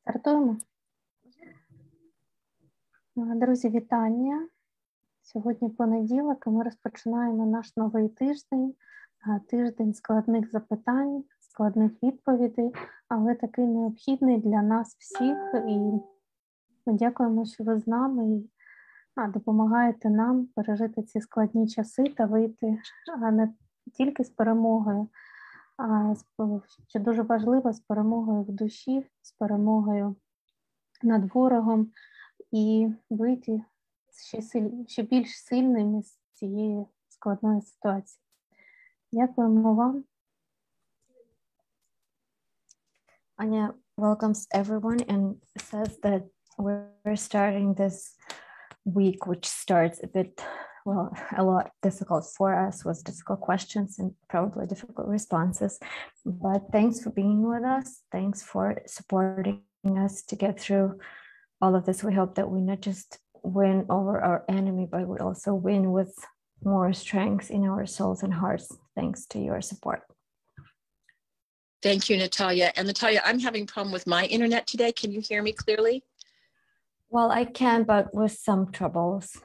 Стартуємо. Друзі, вітання. Сьогодні понеділок, і ми розпочинаємо наш новий тиждень. Тиждень складних запитань, складних відповідей, але такий необхідний для нас всіх. І ми дякуємо, що ви з нами і допомагаєте нам пережити ці складні часи та вийти не тільки з перемогою, що дуже важливо, з перемогою в душі, з перемогою над ворогом і вийти ще більш сильними з цієї складної ситуації. Дякуємо вам. Anya welcomes everyone and says that we're starting this week, which starts a bit, well, a lot difficult for us with difficult questions and probably difficult responses. But thanks for being with us. Thanks for supporting us to get through all of this. We hope that we not just win over our enemy, but we also win with more strength in our souls and hearts, thanks to your support. Thank you, Natalia. And Natalia, I'm having a problem with my internet today. Can you hear me clearly? Well, I can, but with some troubles.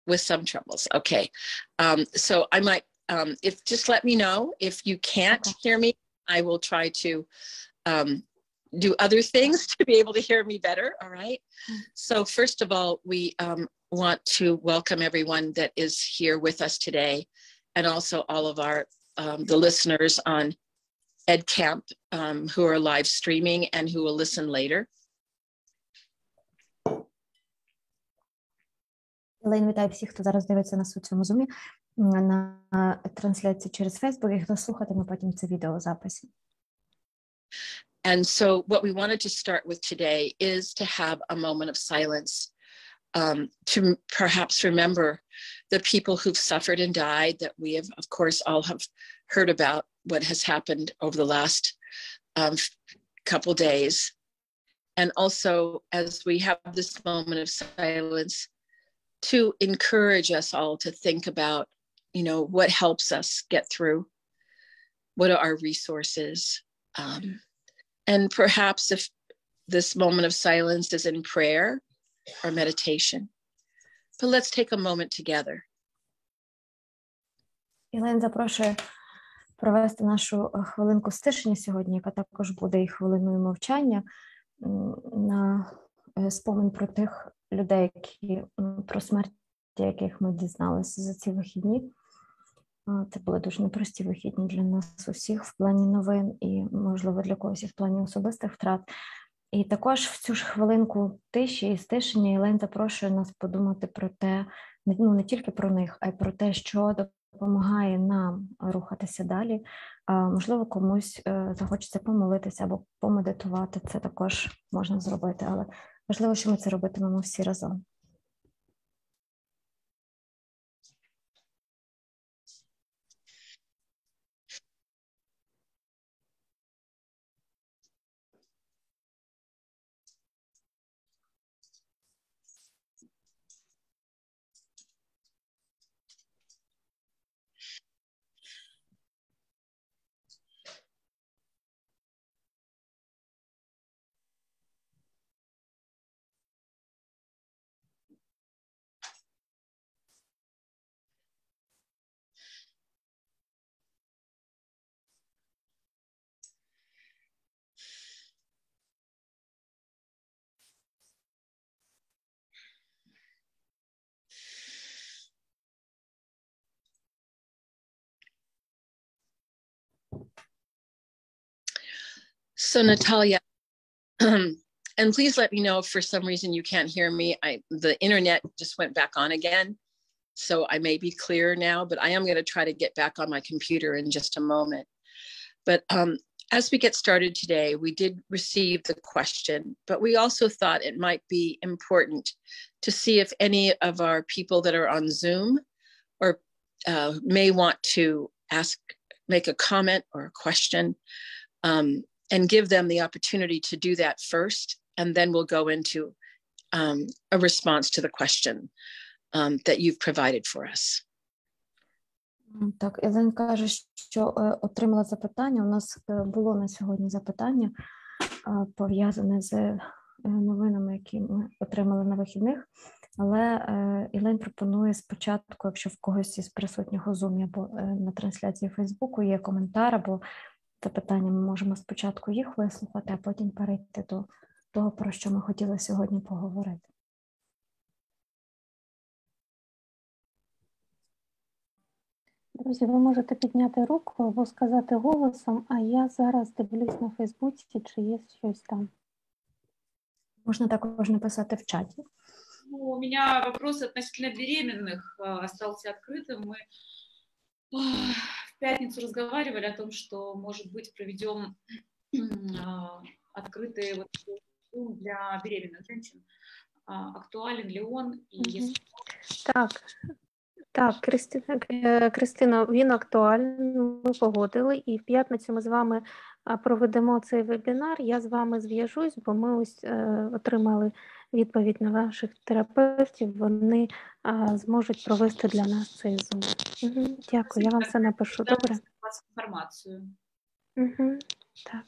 With some troubles, okay. So I might, just let me know if you can't hear me. I will try to do other things to be able to hear me better, all right? So first of all, we want to welcome everyone that is here with us today, and also all of our the listeners on EdCamp who are live streaming and who will listen later. Я вітаю всіх, хто зараз дивиться нас у цьому зумі, на трансляції через Facebook, і хто слухатиме потім це відео записі. And so what we wanted to start with today is to have a moment of silence to perhaps remember the people who've suffered and died that we have, of course, all have heard about what has happened over the last couple days. And also, as we have this moment of silence, to encourage us all to think about, you know, what helps us get through, what are our resources, and perhaps if this moment of silence is in prayer or meditation. But let's take a moment together. Ілен запрошує провести нашу хвилинку стишення сьогодні, яка також буде і хвилиною мовчання на спомин про тих людей, про смерть яких ми дізналися за ці вихідні. Це були дуже непрості вихідні для нас усіх в плані новин і, можливо, для когось і в плані особистих втрат. І також в цю ж хвилинку тиші і стишення Ілен запрошує нас подумати про те, не тільки про них, а й про те, що допомагає нам рухатися далі. Можливо, комусь захочеться помолитися або помедитувати, це також можна зробити, але важливо, що ми це робитимемо всі разом. So Natalia, and please let me know if for some reason you can't hear me. The internet just went back on again, so I may be clearer now, but I am going to try to get back on my computer in just a moment. But as we get started today, we did receive the question, but we also thought it might be important to see if any of our people that are on Zoom or may want to make a comment or a question, and give them the opportunity to do that first, and then we'll go into a response to the question that you've provided for us. Так, Ілен каже, що отримала запитання. У нас було на сьогодні запитання, пов'язане з новинами, які ми отримали на вихідних. Але Ілейн пропонує спочатку, якщо в когось із присутніх у Zoom або на трансляції Фейсбуку є коментар або запитання, ми можемо спочатку їх вислухати, а потім перейти до того, про що ми хотіли сьогодні поговорити. Друзі, ви можете підняти руку або сказати голосом, а я зараз дивлюсь на Фейсбуці, чи є щось там. Можна також написати в чаті. Ну, у меня вопрос относительно беременных остался открытым. Мы в пятницу разговаривали о том, что, может быть, проведем открытый вот Zoom для беременных женщин. Актуален ли он? И если... Так, Кристина, він актуальний, ми погодили, і в п'ятницю ми з вами проведемо цей вебінар. Я з вами зв'яжусь, бо ми ось отримали відповідь на ваших терапевтів, вони зможуть провести для нас цей Zoom. Дякую, я вам все напишу, добре? Інформацію. Так.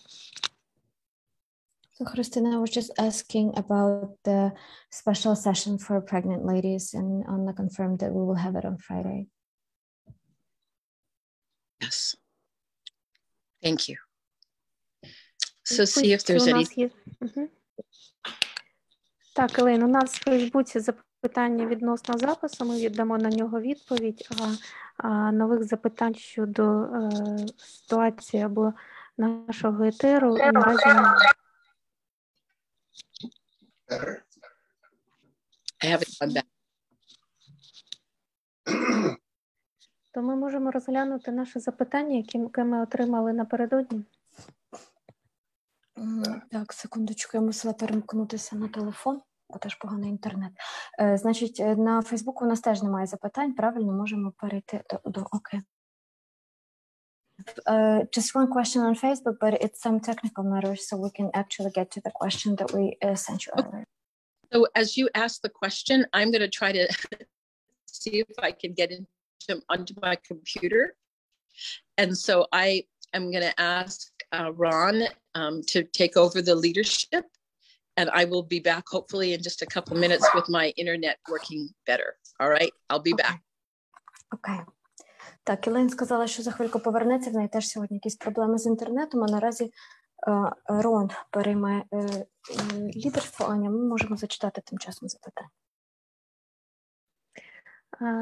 So, Christina, I was just asking about the special session for pregnant ladies, and Anna confirmed that we will have it on Friday. Yes. Thank you. So see if there's any... Так, Елейн, у нас в Фейсбуці запитання відносно запису, ми віддамо на нього відповідь, а нових запитань щодо ситуації або нашого етеру наразі немає. I haven't done that. То ми можемо розглянути наше запитання, яке ми отримали напередодні. Так, секундочку, я мусила перемкнутися на телефон, бо теж поганий інтернет. Значить, на Фейсбуку у нас теж немає запитань, правильно, можемо перейти до окей. Just one question on Facebook, but it's some technical matters, so we can actually get to the question that we sent you earlier. So as you ask the question, I'm going to try to see if I can get onto my computer. And so I am going to ask Ron to take over the leadership, and I will be back hopefully in just a couple minutes with my internet working better. All right, I'll be back. Okay. Так, Ілейн сказала, що за хвильку повернеться, в неї теж сьогодні якісь проблеми з інтернетом, а наразі Рон переймає лідерство. Аня, ми можемо зачитати тим часом запитання.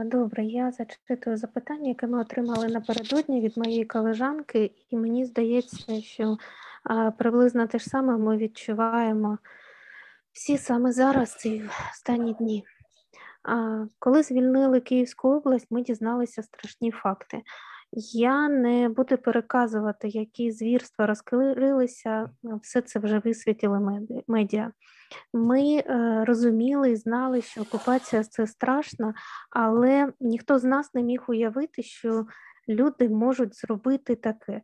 Добре, я зачитую запитання, яке ми отримали напередодні від моєї колежанки, і мені здається, що приблизно те ж саме ми відчуваємо всі саме зараз, ці останні дні. Коли звільнили Київську область, ми дізналися страшні факти. Я не буду переказувати, які звірства розкрилися, все це вже висвітили медіа. Ми розуміли і знали, що окупація – це страшно, але ніхто з нас не міг уявити, що люди можуть зробити таке.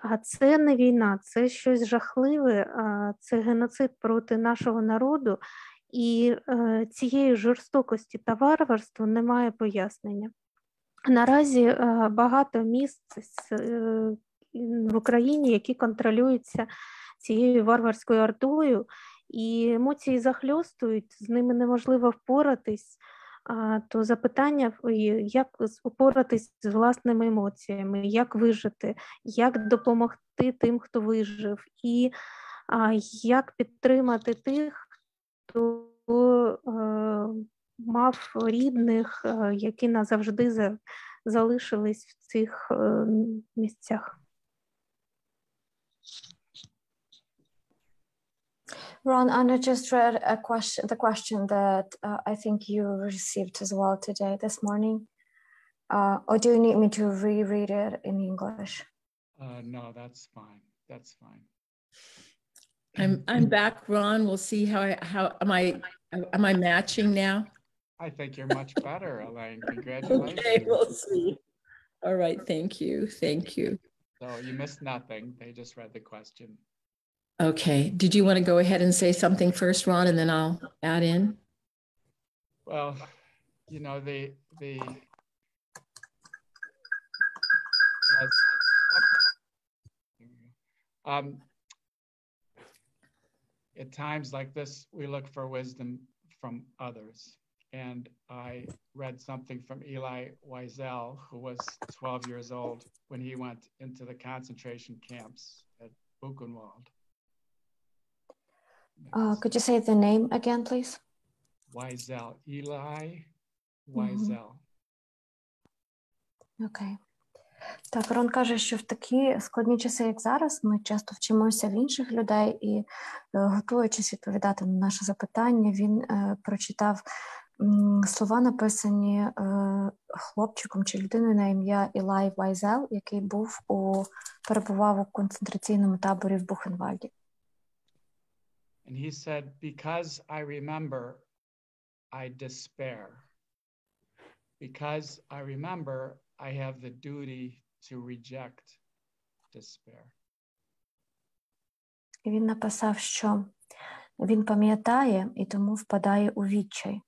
А це не війна, це щось жахливе, це геноцид проти нашого народу, і цієї жорстокості та варварства немає пояснення. Наразі багато міст в Україні, які контролюються цією варварською ордою, і емоції захльостують, з ними неможливо впоратись, то запитання, як впоратись з власними емоціями, як вижити, як допомогти тим, хто вижив, і як підтримати тих, хто мав рідних, які назавжди залишились в цих місцях. Ron, Anna just read the question that I think you received as well this morning. Or do you need me to reread it in English? No, that's fine. That's fine. I'm back, Ron. We'll see how am I matching now? I think you're much better, Elaine. Congratulations. Okay, we'll see. All right, thank you. Thank you. So you missed nothing. They just read the question. Okay. Did you want to go ahead and say something first, Ron, and then I'll add in? Well, you know, at times like this, we look for wisdom from others. And I read something from Eli Wiesel, who was 12 years old when he went into the concentration camps at Buchenwald. Could you say the name again, please? Wiesel, Eli Wiesel. Окей. Так, Рон каже, що в такі складні часи, як зараз, ми часто вчимося в інших людей і, готуючись відповідати на наше запитання, він прочитав слова, написані хлопчиком чи людиною на ім'я Ілай Вайзел, який перебував у концентраційному таборі в Бухенвальді. And he said, because I remember, I despair. Because I remember, I have the duty to reject despair. І він написав, що він пам'ятає і тому впадає у відчай.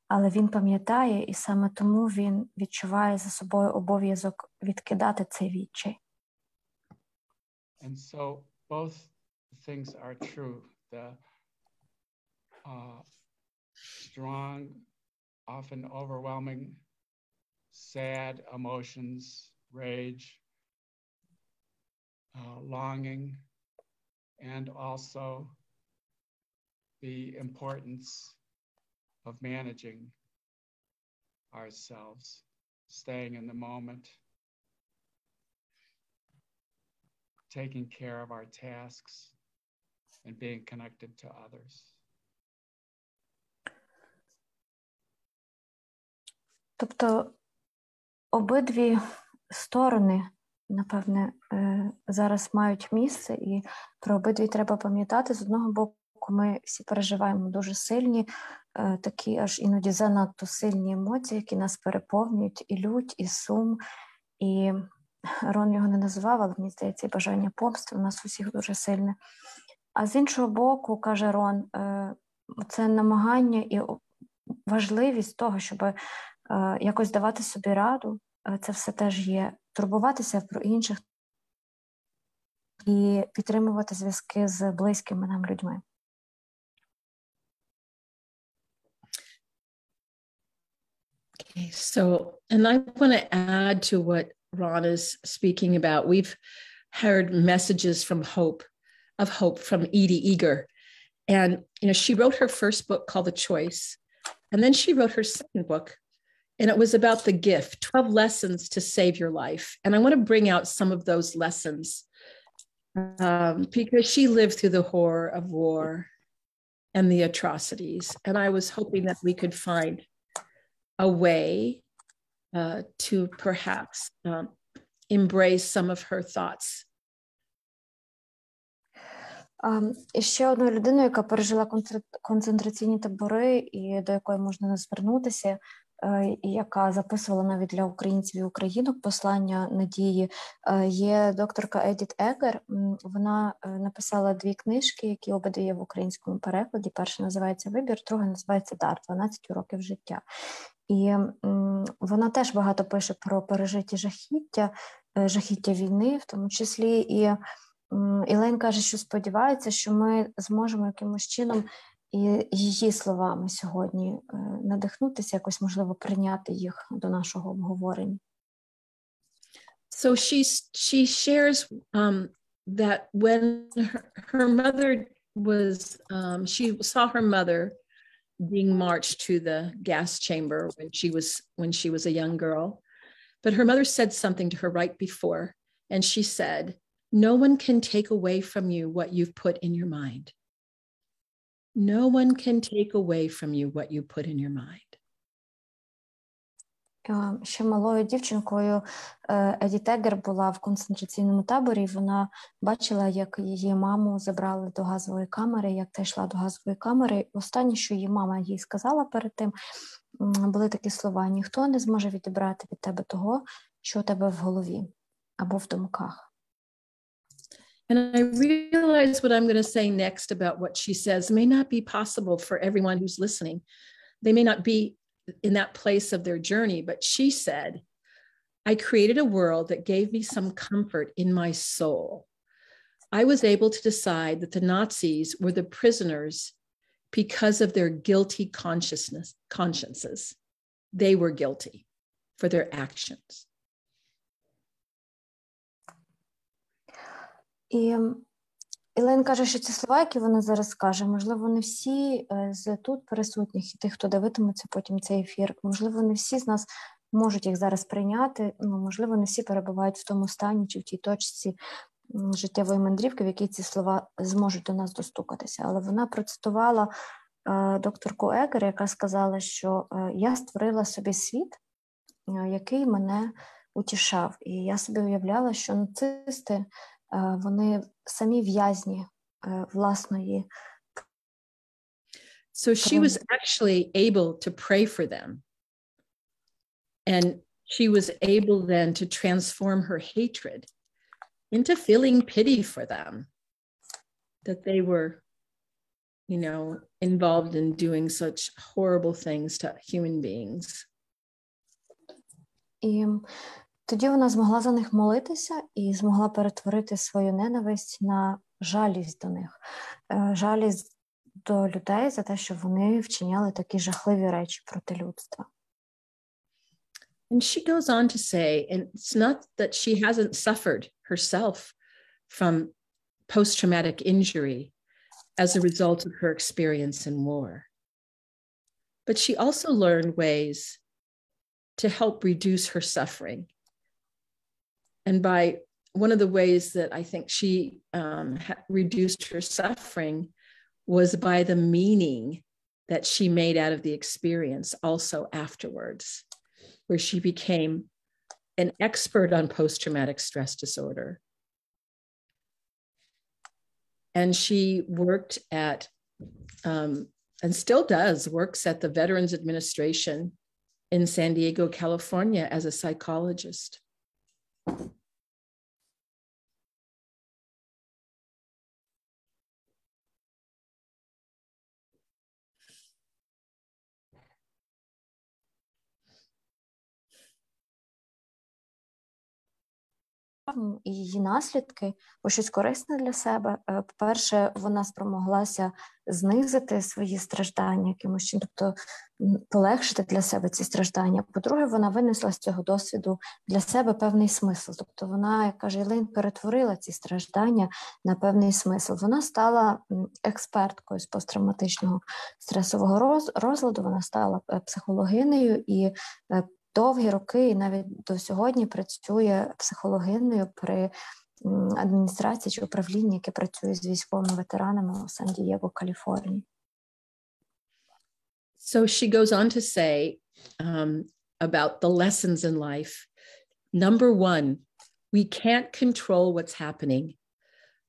Але він пам'ятає і саме тому він відчуває за собою обов'язок відкидати цей відчай. And so both things are true. The strong, often overwhelming, sad emotions, rage, longing, and also the importance of managing ourselves, staying in the moment, taking care of our tasks, and being connected to others. Тобто обидві сторони, напевне, зараз мають місце, і про обидві треба пам'ятати. З одного боку, ми всі переживаємо дуже сильні, такі аж іноді занадто сильні емоції, які нас переповнюють, і лють, і сум, і Рон його не називав, але мені здається, і бажання помсти у нас усіх дуже сильне. А з іншого боку, каже Рон, це намагання і важливість того, щоб якось давати собі раду, це все теж є. Турбуватися про інших і підтримувати зв'язки з близькими нам людьми. Okay, so, and I want to add to what Ron is speaking about. We've heard messages from hope from Edie Eger. And, she wrote her first book called The Choice. And then she wrote her second book, and it was about the gift, 12 lessons to save your life. And I want to bring out some of those lessons because she lived through the horror of war and the atrocities. And I was hoping that we could find a way to perhaps embrace some of her thoughts. І ще одною людиною, яка пережила концентраційні табори і до якої можна звернутися, і яка записувала навіть для українців і українок послання надії, є докторка Едіт Егер. Вона написала 2 книжки, які обидві є в українському перекладі. Перша називається «Вибір», друга називається «Дар. 12 уроків життя». І вона теж багато пише про пережиті жахіття війни, в тому числі. І Ілейн каже, що сподівається, що ми зможемо якимось чином і її словами сьогодні надихнутися, якось, можливо, прийняти їх до нашого обговорення. So she shares that when her mother was, she saw her mother being marched to the gas chamber when she was a young girl, but her mother said something to her right before, and she said, "No one can take away from you what you've put in your mind. No one can take away from you what you put in your mind." Ще малою дівчинкою Едіт Егер була в концентраційному таборі, і вона бачила, як її маму забрали до газової камери, як та йшла до газової камери. Останнє, що її мама їй сказала перед тим, були такі слова: «Ніхто не зможе відібрати від тебе того, що у тебе в голові або в думках». And I realize what I'm going to say next about what she says may not be possible for everyone who's listening. They may not be in that place of their journey, but she said, "I created a world that gave me some comfort in my soul. I was able to decide that the Nazis were the prisoners because of their guilty consciences. They were guilty for their actions. І Ілен каже, що ці слова, які вона зараз каже, можливо, не всі з тут присутніх і тих, хто дивитиметься потім цей ефір, можливо, не всі з нас можуть їх зараз прийняти, можливо, не всі перебувають в тому стані чи в тій точці життєвої мандрівки, в якій ці слова зможуть до нас достукатися. Але вона процитувала докторку Егер, яка сказала, що я створила собі світ, який мене утішав. І я собі уявляла, що нацисти, вони самі в'язні власної. So she was actually able to pray for them. And she was able then to transform her hatred into feeling pity for them, that they were, you know, involved in doing such horrible things to human beings. І тоді вона змогла за них молитися і змогла перетворити свою ненависть на жалість до них. Жалість до людей за те, що вони вчиняли такі жахливі речі проти людства. And she goes on to say, and it's not that she hasn't suffered herself from post-traumatic injury as a result of her experience in war, but she also learned ways to help reduce her suffering. And by one of the ways that I think she reduced her suffering was by the meaning that she made out of the experience also afterwards, where she became an expert on post-traumatic stress disorder. And she worked at, and still does, works at the Veterans Administration in San Diego, California as a psychologist. І її наслідки, бо щось корисне для себе. По-перше, вона спромоглася знизити свої страждання якимось чином, тобто полегшити для себе ці страждання. По-друге, вона винесла з цього досвіду для себе певний смисл. Тобто вона, як каже Ілейн, перетворила ці страждання на певний смисл. Вона стала експерткою з посттравматичного стресового розладу, вона стала психологинею і довгі роки і навіть до сьогодні працює психологиною при адміністрації чи управлінні, яке працює з військовими ветеранами у Сан-Дієго, Каліфорнії. So she goes on to say about the lessons in life. Number one, we can't control what's happening,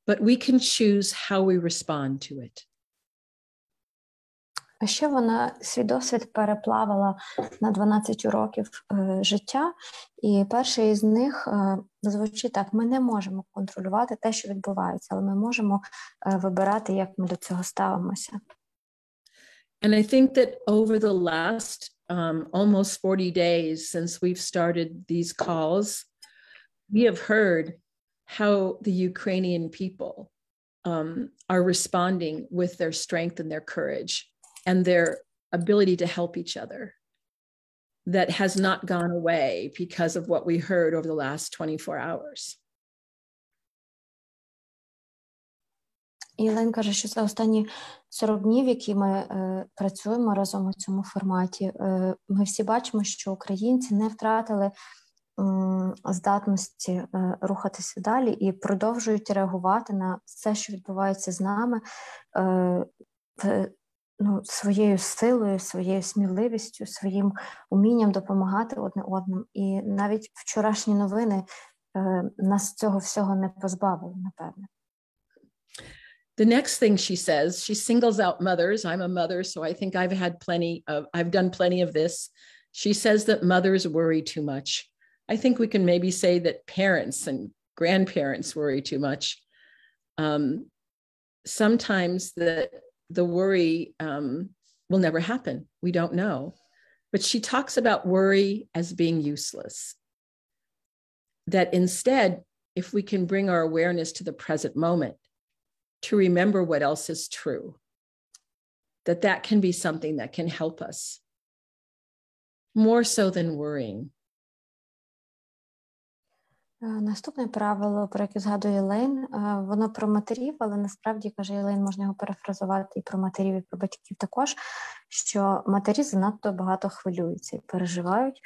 but we can choose how we respond to it. А ще вона свій досвід переплавала на 12 років життя, і перший із них звучить так: ми не можемо контролювати те, що відбувається, але ми можемо вибирати, як ми до цього ставимося. And I think that over the last almost 40 days since we've started these calls, we have heard how the Ukrainian people are responding with their strength and their courage and their ability to help each other. That has not gone away because of what we heard over the last 24 hours. Ілен каже, що за останні 40 днів, які ми працюємо разом у цьому форматі, ми всі бачимо, що українці не втратили здатності рухатися далі і продовжують реагувати на все, що відбувається з нами, своєю силою, своєю сміливістю, своїм умінням допомагати одне одним. І навіть вчорашні новини нас цього всього не позбавили, напевне. The next thing she says, she singles out mothers. I'm a mother, so I think I've done plenty of this. She says that mothers worry too much. I think we can maybe say that parents and grandparents worry too much. Sometimes the worry will never happen. We don't know. But she talks about worry as being useless. That instead, if we can bring our awareness to the present moment, to remember what else is true, that can be something that can help us more so than worrying. Наступне правило, про яке згадує Елейн, воно про матерів, але насправді, каже Елейн, можна його перефразувати і про матерів, і про батьків також, що матері занадто багато хвилюються і переживають.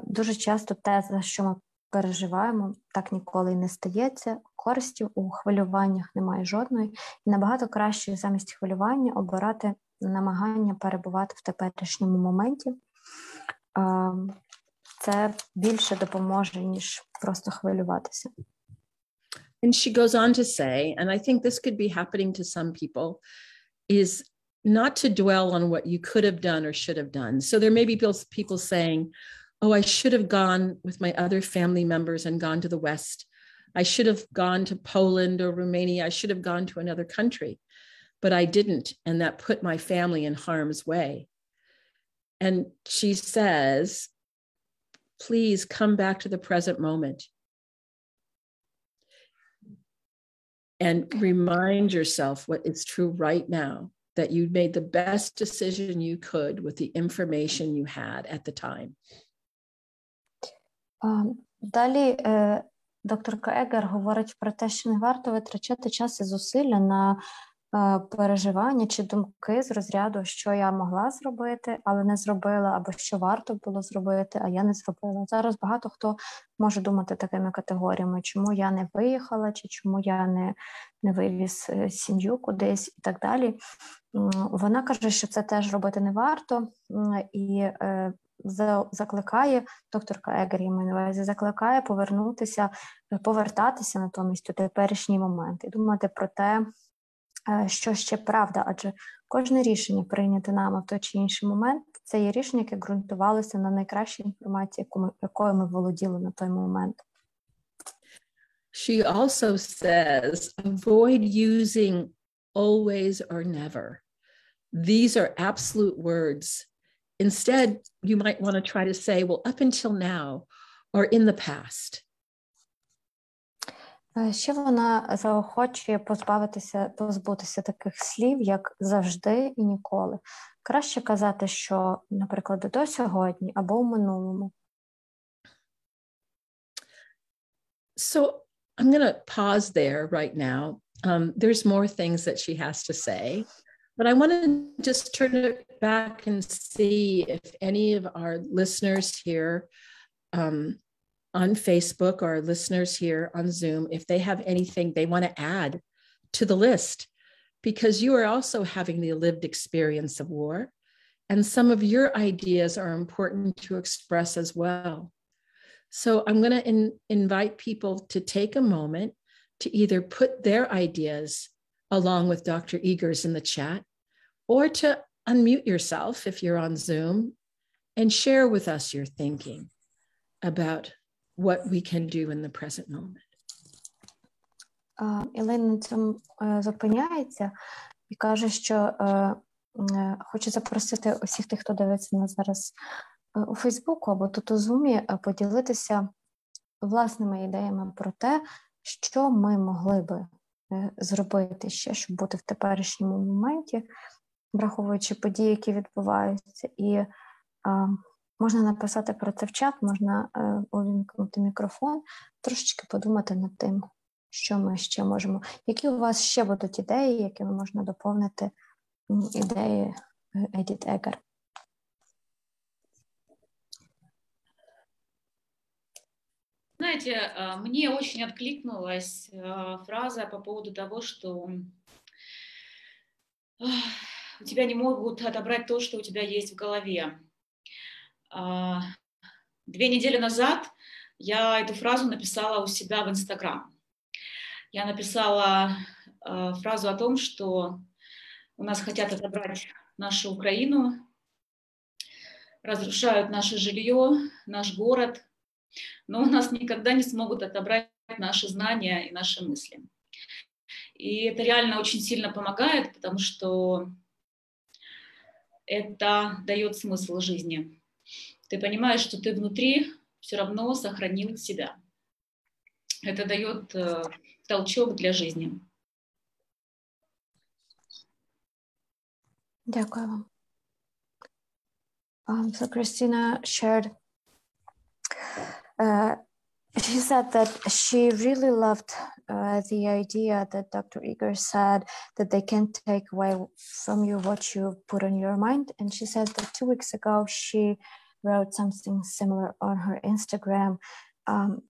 Дуже часто те, за що ми переживаємо, так ніколи і не стається. Користі у хвилюваннях немає жодної. І набагато краще замість хвилювання обирати намагання перебувати в теперішньому моменті. Це більше допоможе, ніж просто хвилюватися. And she goes on to say, and I think this could be happening to some people, is not to dwell on what you could have done or should have done. So there may be people saying, oh, I should have gone with my other family members and gone to the West. I should have gone to Poland or Romania. I should have gone to another country, but I didn't. And that put my family in harm's way. And she says, please come back to the present moment and remind yourself what is true right now, that you made the best decision you could with the information you had at the time. Далі докторка Егер говорить про те, що не варто витрачати час і зусилля на переживання чи думки з розряду, що я могла зробити, але не зробила, або що варто було зробити, а я не зробила. Зараз багато хто може думати такими категоріями, чому я не виїхала, чи чому я не вивіз сім'ю кудись і так далі. Вона каже, що це теж робити не варто, і закликає, докторка Егер, я маю на увазі, закликає повертатися натомість у теперішній момент і думати про те, що ще правда, адже кожне рішення, прийняте нами в той чи інший момент, це є рішення, яке ґрунтувалося на найкращій інформації, якою ми володіли на той момент. She also says, avoid using always or never. These are absolute words. Instead, you might want to try to say, well, up until now, or in the past. Ще вона заохочує позбутися таких слів, як завжди і ніколи. Краще казати, що, наприклад, до сьогодні або в минулому. So I'm going to pause there right now. There's more things that she has to say, but I want to just turn it back and see if any of our listeners here on Facebook or listeners here on Zoom, if they have anything they want to add to the list, because you are also having the lived experience of war, and some of your ideas are important to express as well. So I'm going to invite people to take a moment to either put their ideas along with Dr. Eger's in the chat, or to unmute yourself if you're on Zoom and share with us your thinking about what we can do in the present moment. Елейн на цьому зупиняється і каже, що хоче запросити усіх тих, хто дивиться нас зараз у Фейсбуку або тут у Зумі, поділитися власними ідеями про те, що ми могли би зробити ще, щоб бути в теперішньому моменті, враховуючи події, які відбуваються. І можна написати про це в чат, можна увімкнути мікрофон, трошечки подумати над тим, що ми ще можемо. Які у вас ще будуть ідеї, якими можна доповнити ідеї Едіт Егер? Знаете, мне очень откликнулась фраза по поводу того, что у тебя не могут отобрать то, что у тебя есть в голове. 2 недели назад я эту фразу написала у себя в Инстаграм. Я написала фразу о том, что у нас хотят отобрать нашу Украину, разрушают наше жилье, наш город, но у нас никогда не смогут отобрать наши знания и наши мысли. И это реально очень сильно помогает, потому что это дает смысл жизни. Ты понимаешь, что ты внутри все равно сохранил себя. это дает толчок для жизни. Дякую вам. So Christina shared, she said that she really loved the idea that Dr. Eger said that they can't take away from you what you put on your mind. And she said that 2 weeks ago, she wrote something similar on her Instagram,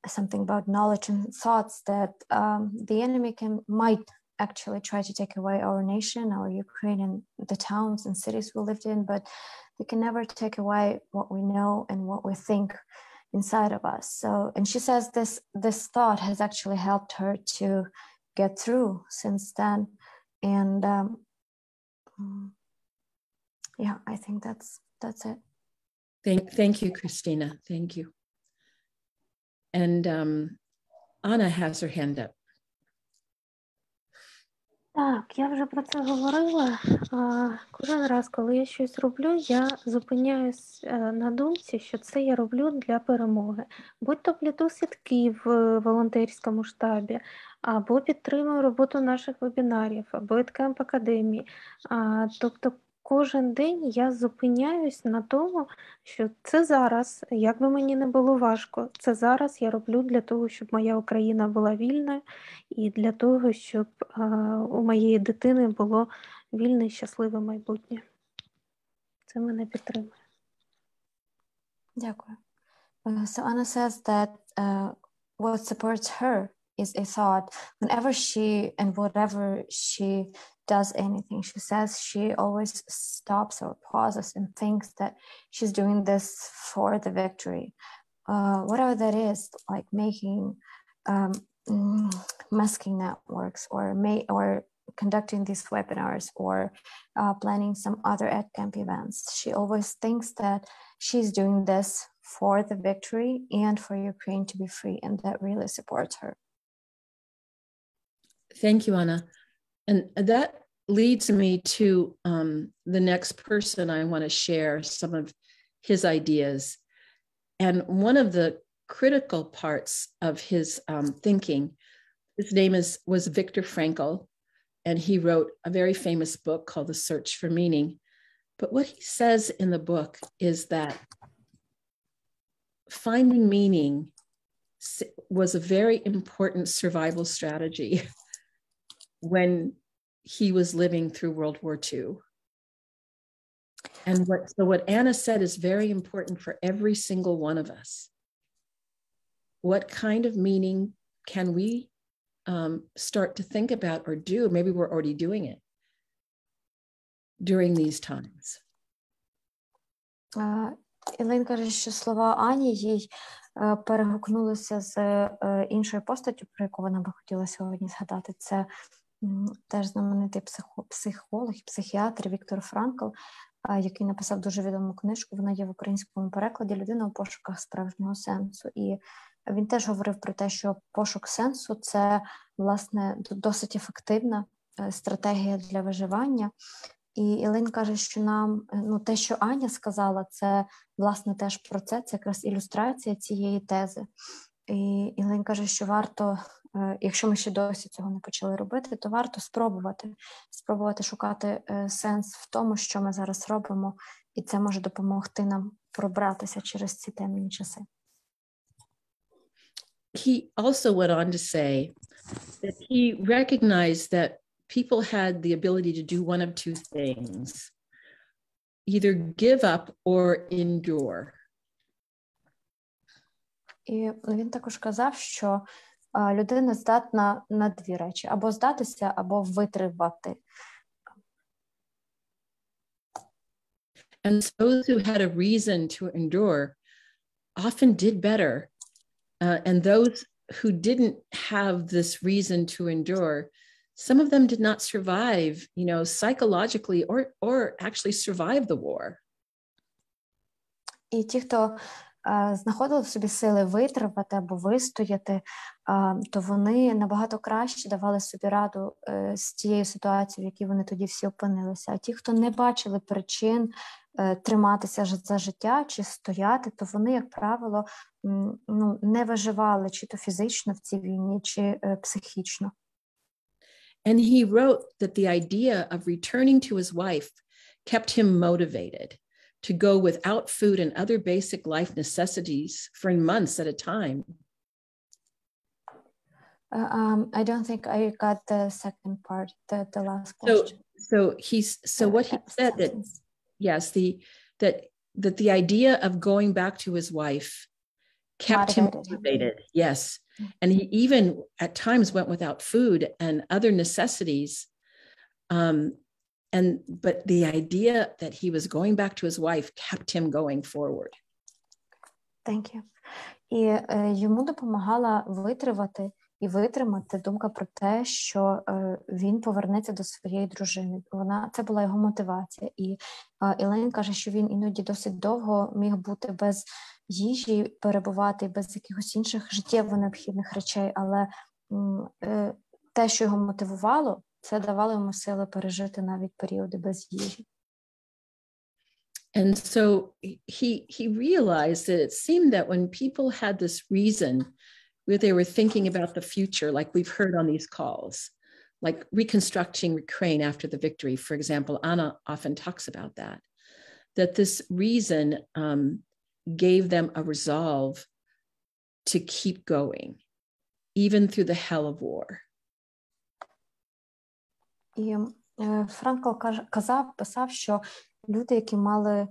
something about knowledge and thoughts that the enemy might actually try to take away our nation, our Ukraine, and the towns and cities we lived in, but they can never take away what we know and what we think inside of us. So, and she says this thought has actually helped her to get through since then. And yeah, I think that's it. Thank you, Christina. Thank you. And Anna has her hand up. Так, я вже про це говорила. Кожен раз, коли я щось роблю, я зупиняюсь на думці, що це я роблю для перемоги. Будь-то плету сітки в волонтерському штабі, або підтримую роботу наших вебінарів, або Едкемп Академії. Тобто кожен день я зупиняюсь на тому, що це зараз, як би мені не було важко, це зараз я роблю для того, щоб моя Україна була вільною і для того, щоб у моєї дитини було вільне і щасливе майбутнє. Це мене підтримує. Дякую. So Anna says that what supports her is a thought. Whenever she and whatever she does anything, she says she always stops or pauses and thinks that she's doing this for the victory. Whatever that is, like making masking networks or conducting these webinars or planning some other EdCamp events. She always thinks that she's doing this for the victory and for Ukraine to be free, and that really supports her. Thank you, Anna. And that leads me to the next person I want to share some of his ideas. And one of the critical parts of his thinking, his name was Viktor Frankel, and he wrote a very famous book called The Search for Meaning. But what he says in the book is that finding meaning was a very important survival strategy when he was living through World War II. And what Anna said is very important for every single one of us. What kind of meaning can we start to think about or do? Maybe we're already doing it during these times. Ілин каже, що слова Ані їй перегукнулися з іншою постаттю, про яку вона би хотіла сьогодні згадати. Це теж знаменитий психолог і психіатр Віктор Франкл, який написав дуже відому книжку. Вона є в українському перекладі «Людина у пошуках справжнього сенсу». І він теж говорив про те, що пошук сенсу – це, власне, досить ефективна стратегія для виживання. І Ілин каже, що нам, те, що Аня сказала, це, власне, теж про це якраз ілюстрація цієї тези. І Ілин каже, що варто, якщо ми ще досі цього не почали робити, то варто спробувати шукати сенс в тому, що ми зараз робимо, і це може допомогти нам пробратися через ці темні часи. He also went on to say that he recognized that people had the ability to do one of two things, either give up or endure. І він також казав, що людина здатна на дві речі: або здатися, або витривати. And those who had a reason to endure often did better. And those who didn't have this reason to endure, some of them did not survive, psychologically or actually survive the war. І ті, хто знаходили в собі сили витривати або вистояти, то вони набагато краще давали собі раду з тією ситуацією, в якій вони тоді всі опинилися. А ті, хто не бачили причин триматися за життя чи стояти, то вони, як правило, не виживали чи то фізично в цій війні, чи психічно. And he wrote that the idea of returning to his wife kept him motivated to go without food and other basic life necessities for months at a time. I don't think I got the second part, the last question. So what he said that, yes, that the idea of going back to his wife kept him motivated. Yes. And he even at times went without food and other necessities. But the idea that he was going back to his wife kept him going forward. Thank you. І йому допомагала витримати думка про те, що він повернеться до своєї дружини. Це була його мотивація. І Елейн каже, що він іноді досить довго міг бути без їжі, перебувати без якихось інших життєво необхідних речей, але те, що його мотивувало, це давало йому сили пережити навіть періоди без їжі. And so he realized that it seemed that when people had this reason where they were thinking about the future, like we've heard on these calls, like reconstructing Ukraine after the victory, for example, Anna often talks about that this reason gave them a resolve to keep going, even through the hell of war. І Франкл писав, що люди, які мали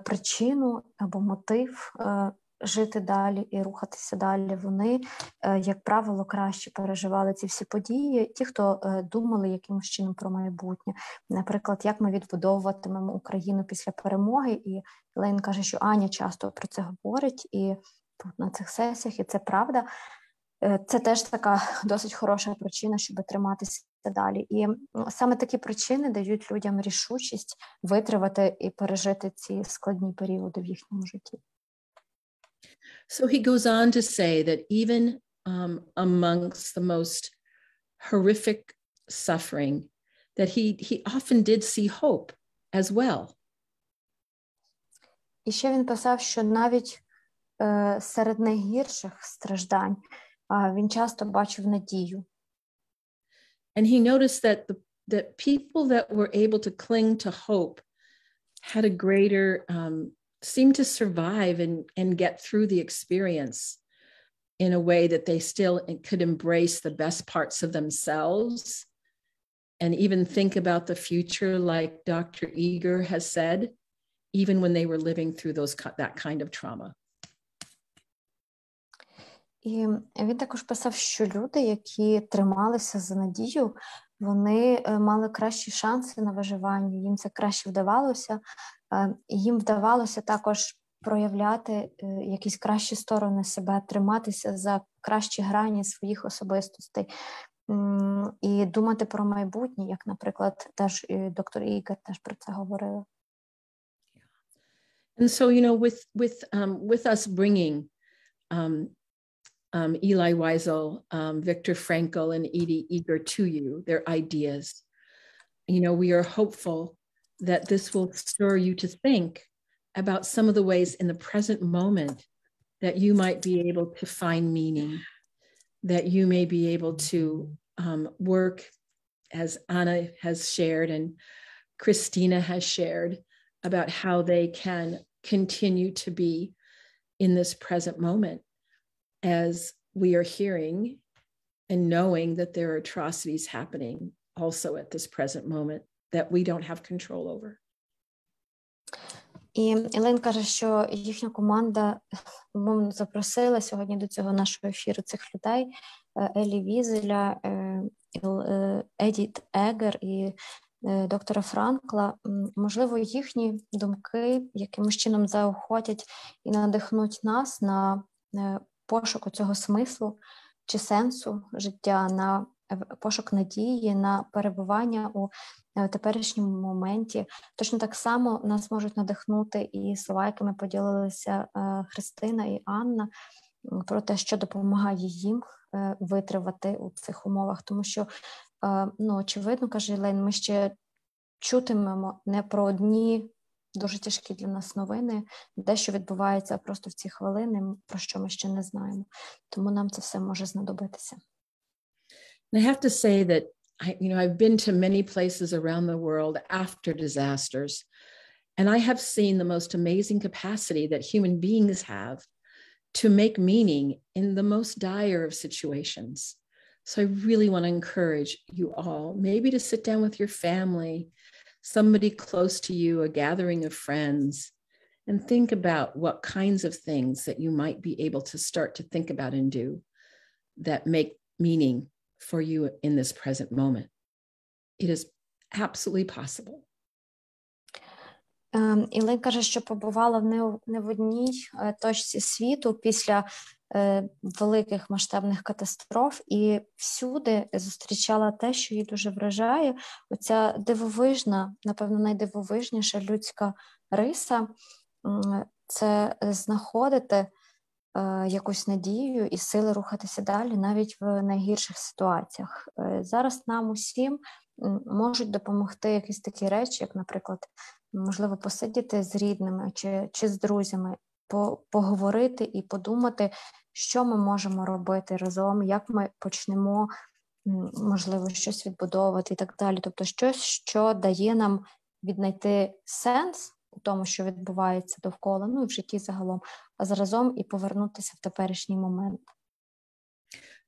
причину або мотив жити далі і рухатися далі, вони, як правило, краще переживали ці всі події, ті, хто думали якимось чином про майбутнє. Наприклад, як ми відбудовуватимемо Україну після перемоги, і Лейн каже, що Аня часто про це говорить, і тут на цих сесіях, і це правда. Це теж така досить хороша причина, щоб триматися далі. І саме такі причини дають людям рішучість витримати і пережити ці складні періоди в їхньому житті. So he goes on to say that even amongst the most horrific suffering, that he often did see hope as well. І ще він писав, що навіть серед найгірших страждань він часто бачив надію. And he noticed that people that were able to cling to hope had a greater seemed to survive and get through the experience in a way that they still could embrace the best parts of themselves and even think about the future, like Dr. Eger has said, even when they were living through that kind of trauma. І він також писав, що люди, які трималися за надію, вони мали кращі шанси на виживання, їм це краще вдавалося, їм вдавалося також проявляти якісь кращі сторони себе, триматися за кращі грані своїх особистостей і думати про майбутнє, як, наприклад, теж доктор Ігер теж про це говорила. And so, you know, with us bringing Eli Wiesel, Viktor Frankel, and Edith Eger to you, their ideas, you know, we are hopeful that this will stir you to think about some of the ways in the present moment that you might be able to find meaning, that you may be able to work, as Anna has shared and Christina has shared, about how they can continue to be in this present moment as we are hearing and knowing that there are atrocities happening also at this present moment that we don't have control over. І Елейн каже, що їхня команда запросила сьогодні до цього нашого ефіру цих людей, Елі Візеля, Едіт Егер і доктора Франкла. Можливо, їхні думки якимось чином заохотять і надихнуть нас на пошук цього смислу чи сенсу життя, на пошук надії, на перебування у теперішньому моменті. Точно так само нас можуть надихнути і слова, якими поділилися Христина і Анна, про те, що допомагає їм витривати у цих умовах. Тому що, очевидно, каже Елейн, ми ще чутимемо не про одні дуже тяжкі для нас новини, дещо відбувається просто в ці хвилини, про що ми ще не знаємо. Тому нам це все може знадобитися. I have to say that I've been to many places around the world after disasters, and I have seen the most amazing capacity that human beings have to make meaning in the most dire of situations. So I really want to encourage you all, maybe to sit down with your family, somebody close to you, a gathering of friends, and think about what kinds of things that you might be able to start to think about and do that make meaning for you in this present moment. It is absolutely possible. Ілин каже, що побувала не в одній точці світу після великих масштабних катастроф, і всюди зустрічала те, що її дуже вражає, оця дивовижна, напевно, найдивовижніша людська риса – це знаходити якусь надію і сили рухатися далі навіть в найгірших ситуаціях. Зараз нам усім можуть допомогти якісь такі речі, як, наприклад, можливо, посидіти з рідними чи з друзями, поговорити і подумати, що ми можемо робити разом, як ми почнемо, можливо, щось відбудовувати і так далі. Тобто щось, що дає нам віднайти сенс у тому, що відбувається довкола, ну і в житті загалом, а заразом і повернутися в теперішній момент.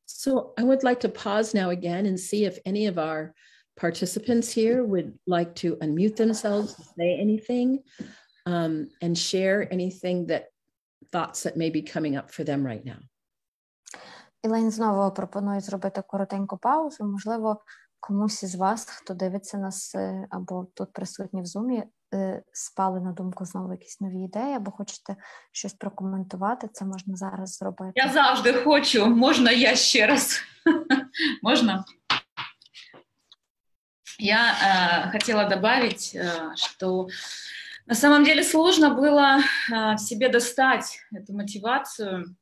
So I would like to pause now again and see if any of our participants here would like to unmute themselves, say anything, and share anything thoughts that may be coming up for them right now. Ілейн знову пропонує зробити коротеньку паузу. Можливо, комусь із вас, хто дивиться нас або тут присутні в Зумі, спали на думку знову якісь нові ідеї, або хочете щось прокоментувати, це можна зараз зробити. Я завжди хочу. Можна я ще раз? Можно? Я хотела добавить, что на самом деле сложно было в себе достать эту мотивацию.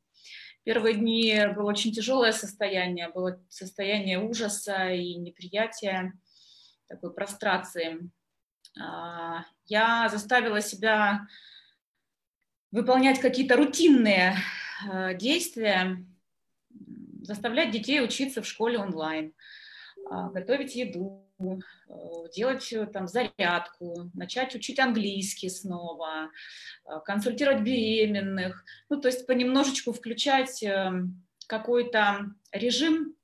Первые дни было очень тяжелое состояние, было состояние ужаса и неприятия, такой прострации. Я заставила себя выполнять какие-то рутинные действия, заставлять детей учиться в школе онлайн, готовить еду, делать там зарядку, начать учить английский снова, консультировать беременных, ну, то есть понемножечку включать какой-то режим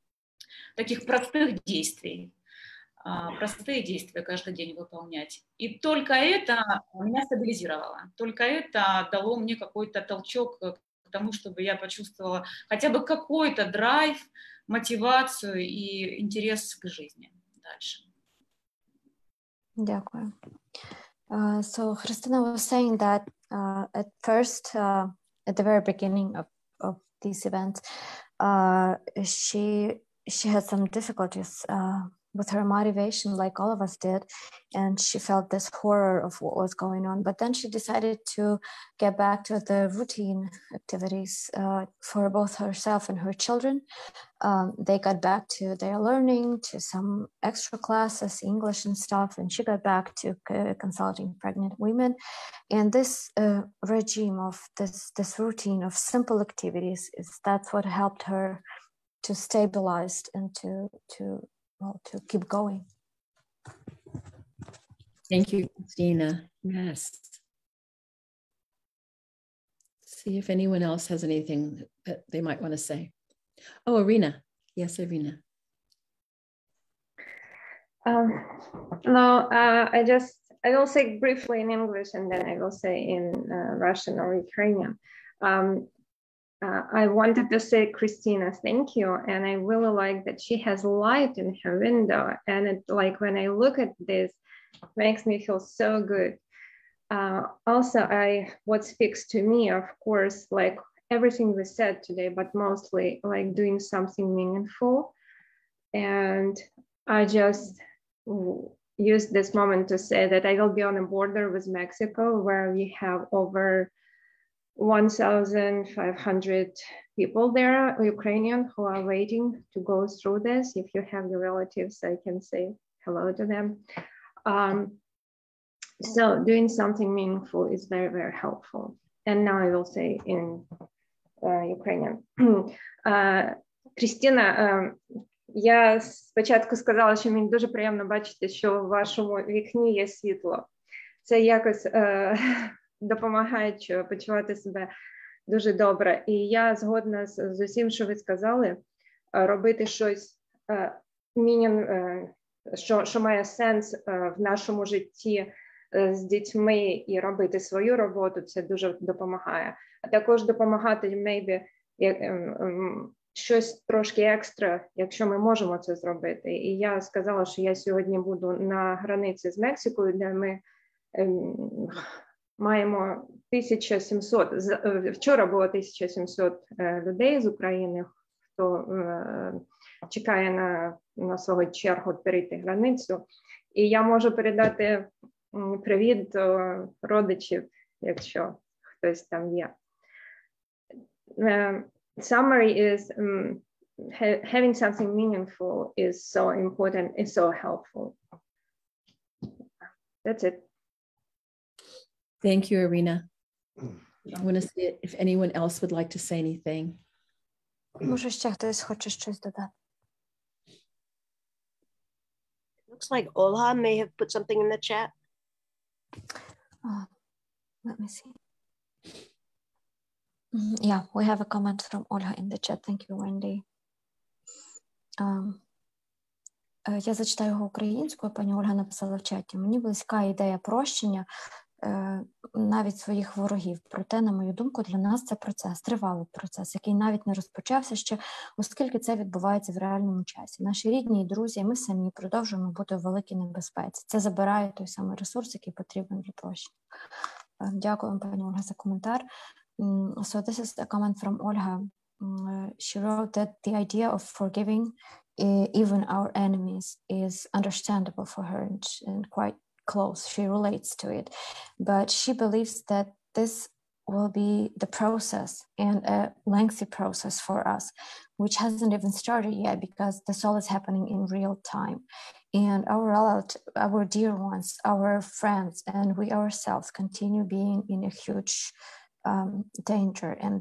таких простых действий, простые действия каждый день выполнять. И только это меня стабилизировало, только это дало мне какой-то толчок к тому, чтобы я почувствовала хотя бы какой-то драйв, мотивацию и интерес к жизни дальше. Дякую. So Christina was saying that at first, at the very beginning of these events, she had some difficulties with her motivation, like all of us did, and she felt this horror of what was going on. But then she decided to get back to the routine activities for both herself and her children. They got back to their learning, to some extra classes, English and stuff, and she got back to consulting pregnant women. And this regime of this routine of simple activities, that's what helped her to stabilize and to keep going. Thank you, Christina. Yes. See if anyone else has anything that they might want to say. Oh, Irina. Yes, Irina. No, I will say briefly in English and then I will say in Russian or Ukrainian. I wanted to say, Christina, thank you. And I really like that she has light in her window. And it, like, when I look at this, makes me feel so good. Also, what speaks to me, of course, like everything we said today, but mostly like doing something meaningful. And I just use this moment to say that I will be on a border with Mexico where we have over 1,500 people there, Ukrainian, who are waiting to go through this. If you have your relatives, I can say hello to them. So doing something meaningful is very, very helpful. And now I will say in Ukrainian. Крістіна, я спочатку сказала, що мені дуже приємно бачити, що в вашому вікні є світло. Це якось допомагає почувати себе дуже добре. І я згодна з усім, що ви сказали, робити щось, що має сенс в нашому житті з дітьми і робити свою роботу, це дуже допомагає. А також допомагати, maybe, щось трошки екстра, якщо ми можемо це зробити. І я сказала, що я сьогодні буду на границі з Мексикою, де ми маємо 1700, вчора було 1700 людей з України, хто чекає на свою чергу перейти границю. І я можу передати привіт до родичів, якщо хтось там є. Summary is having something meaningful is so important, is so helpful. That's it. Thank you, Irina. I want to see if anyone else would like to say anything. Може, ще хтось хоче щось додати? Looks like Olha may have put something in the chat. Let me see. Yeah, we have a comment from Olha in the chat. Thank you, Wendy. Я зачитаю його українською. Пані Ольга написала в чаті. Мені близька ідея прощення навіть своїх ворогів. Проте, на мою думку, для нас це процес, тривалий процес, який навіть не розпочався ще, оскільки це відбувається в реальному часі. Наші рідні і друзі, і ми самі продовжуємо бути в великій небезпеці. Це забирає той самий ресурс, який потрібен для прощення. Дякую, пані Ольга, за коментар. So this is a comment from Olga. She wrote that the idea of forgiving even our enemies is understandable for her and quite close. She relates to it. But she believes that this will be the process and a lengthy process for us, which hasn't even started yet because this all is happening in real time. And our dear ones, our friends, and we ourselves continue being in a huge danger, and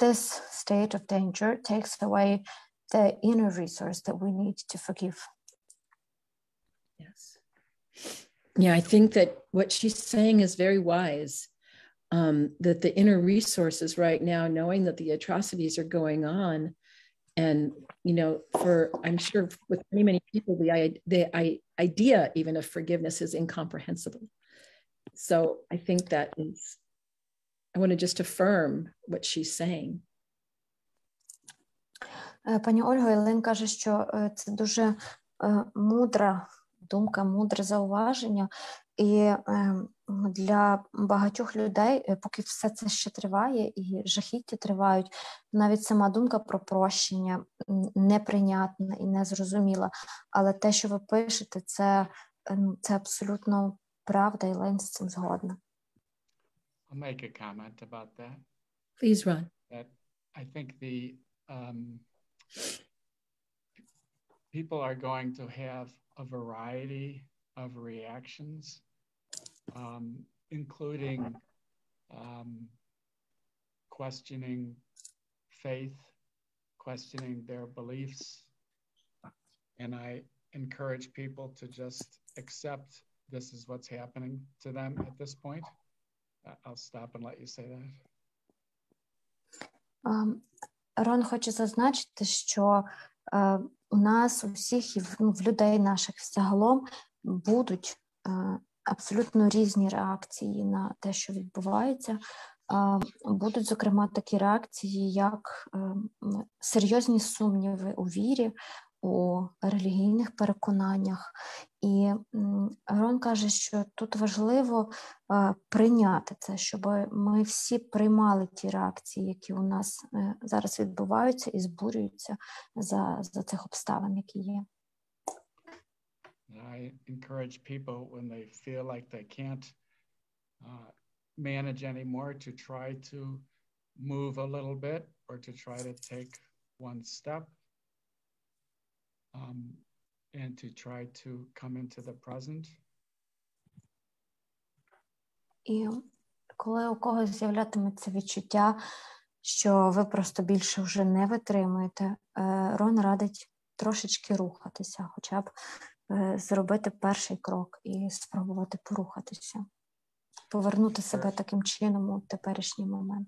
this state of danger takes away the inner resource that we need to forgive. Yes. Yeah, I think that what she's saying is very wise, that the inner resources right now, knowing that the atrocities are going on, and, you know, I'm sure with many people, the idea even of forgiveness is incomprehensible. So I think that is, I want to just affirm what she's saying. Пані Ольга, Єлен каже, що це дуже мудра думка, мудре зауваження. І для багатьох людей, поки все це ще триває і жахіття тривають, навіть сама думка про прощення неприйнятна і незрозуміла. Але те, що ви пишете, це абсолютно правда, і Єлен з цим згодна. I'll make a comment about that. Please, Ron. That I think the people are going to have a variety of reactions, including questioning faith, questioning their beliefs. And I encourage people to just accept this is what's happening to them at this point. I'll stop and let you say that. Рон хоче зазначити, що у нас у всіх і в людей наших загалом будуть абсолютно різні реакції на те, що відбувається. Будуть, зокрема, такі реакції, як серйозні сумніви у вірі, у релігійних переконаннях. І Рон каже, що тут важливо прийняти це, щоб ми всі приймали ті реакції, які у нас зараз відбуваються і збурюються за цих обставин, які є. I encourage people when they feel like they can't manage anymore to try to move a little bit or to try to take one step. And to try to come into the present І коли у когось з'являтиметься відчуття, що ви просто більше вже не витримуєте, Рон радить трошечки рухатися, хоча б зробити перший крок і спробувати порухатися, повернути себе таким чином у теперішній момент.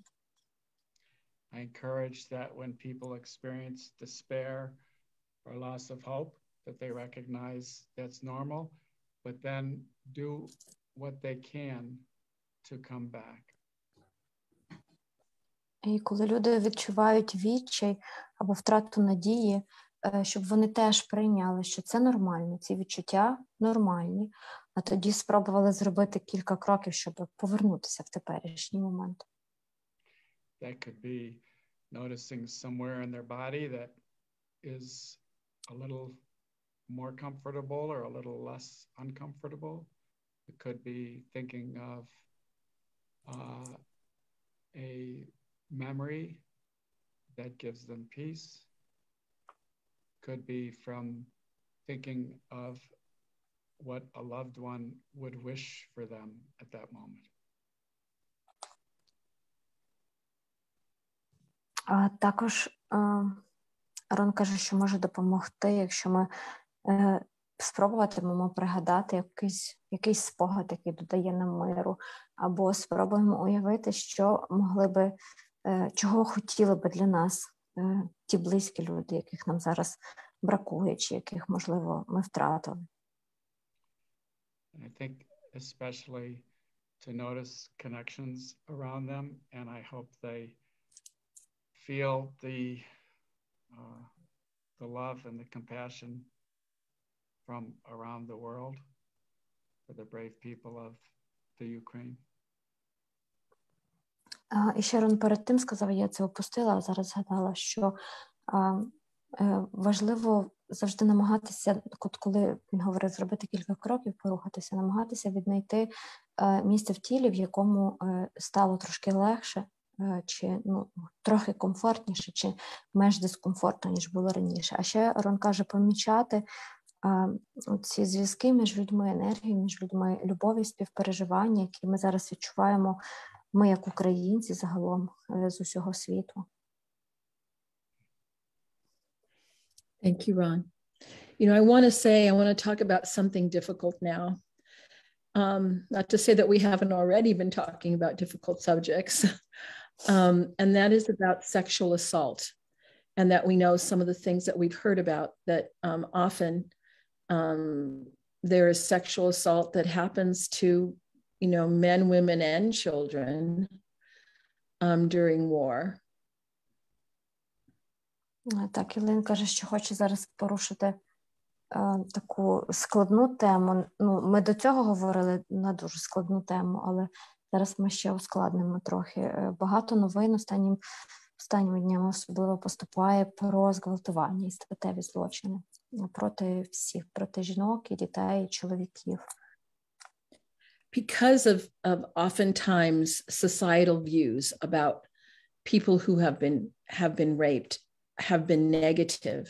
I encourage that when people experience despair or loss of hope, that they recognize that's normal, but then do what they can to come back. І коли люди відчувають відчай або втрату надії, щоб вони теж прийняли, що це нормально, ці відчуття нормальні, а тоді спробували зробити кілька кроків, щоб повернутися в теперішній момент. That could be noticing somewhere in their body that is a little more comfortable or a little less uncomfortable. It could be thinking of a memory that gives them peace. Could be from thinking of what a loved one would wish for them at that moment. А також Рон каже, що може допомогти, якщо ми спробуватимемо пригадати якийсь спогад, який додає нам миру, або спробуємо уявити, що могли би, чого хотіли би для нас ті близькі люди, яких нам зараз бракує, чи яких, можливо, ми втратили. I think especially to notice connections around them, and I hope they feel the love and the compassion from around the world for the brave people of the Ukraine. І ще Рон перед тим сказав, я це опустила, а зараз згадала, що важливо завжди намагатися, коли він говорив зробити кілька кроків, порухатися, намагатися віднайти місце в тілі, в якому стало трошки легше, чи трохи комфортніше, чи менш дискомфортно, ніж було раніше. А ще Рон каже помічати ці зв'язки між людьми, енергії між людьми, любові, співпереживання, які ми зараз відчуваємо, ми як українці загалом з усього світу. Thank you, Ron. I want to talk about something difficult now. Not to say that we haven't already been talking about difficult subjects. And that is about sexual assault. And that we know some of the things that we've heard about, that often there is sexual assault that happens to, men, women, and children during war. Так, Ілин каже, що хоче зараз порушити таку складну тему. Ми до цього говорили на дуже складну тему, але зараз ми ще ускладнимо трохи. Багато новин останніми днями особливо поступає про згвалтування і статеві злочини проти всіх, проти жінок і дітей, і чоловіків. Because of oftentimes societal views about people who have been raped have been negative,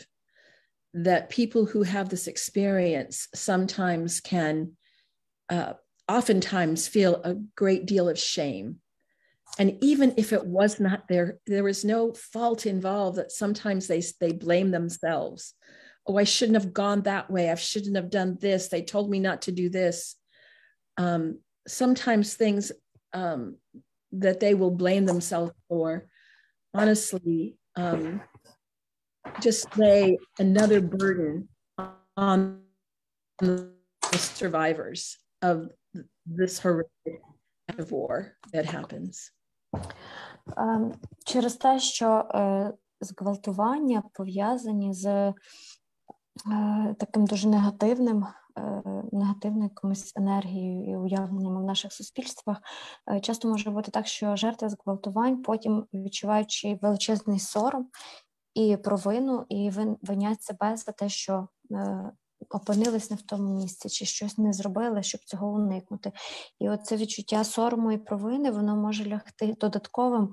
that people who have this experience sometimes can oftentimes feel a great deal of shame. And even if it was not there was no fault involved, that sometimes they blame themselves. Oh, I shouldn't have gone that way. I shouldn't have done this. They told me not to do this. Sometimes things that they will blame themselves for, honestly, just lay another burden on the survivors of this horrific act of war that happens. Через те, що зґвалтування пов'язані з таким дуже негативною якомусь енергією і уявленнями в наших суспільствах, часто може бути так, що жертви зґвалтувань потім, відчуваючи величезний сором і провину, і винять себе за те, що опинились не в тому місці, чи щось не зробили, щоб цього уникнути. І оце відчуття сорому і провини, воно може лягти додатковим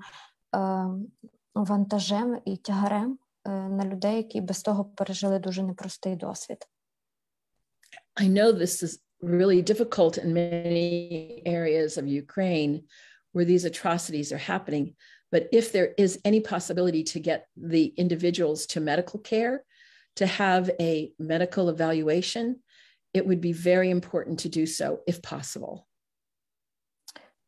вантажем і тягарем на людей, які без того пережили дуже непростий досвід. I know this is really difficult in many areas of Ukraine where these atrocities are happening. But if there is any possibility to get the individuals to medical care, to have a medical evaluation, it would be very important to do so if possible.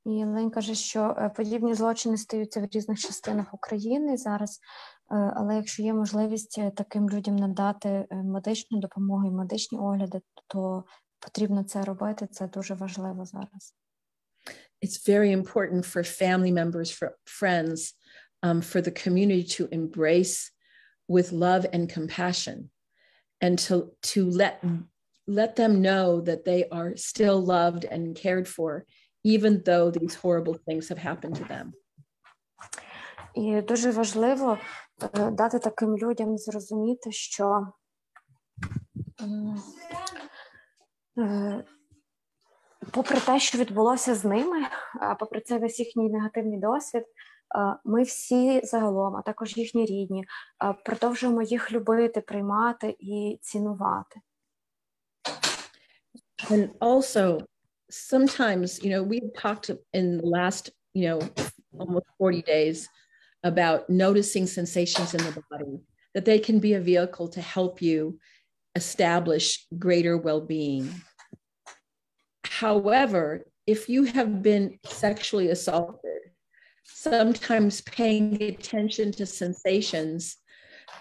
І Лень каже, що подібні злочини стаються в різних частинах України зараз, але якщо є можливість таким людям надати медичну допомогу і медичні огляди, то потрібно це робити, це дуже важливо зараз. It's very important for family members, for friends, for the community to embrace with love and compassion, and to let them know that they are still loved and cared for, even though these horrible things have happened to them. І дуже важливо дати таким людям зрозуміти, що попри те, що відбулося з ними, попри цей весь їхній негативний досвід, ми всі загалом, а також їхні рідні, продовжуємо їх любити, приймати і цінувати. And also, sometimes, we've talked in the last, almost 40 days about noticing sensations in the body, that they can be a vehicle to help you establish greater well-being. However, if you have been sexually assaulted, sometimes paying attention to sensations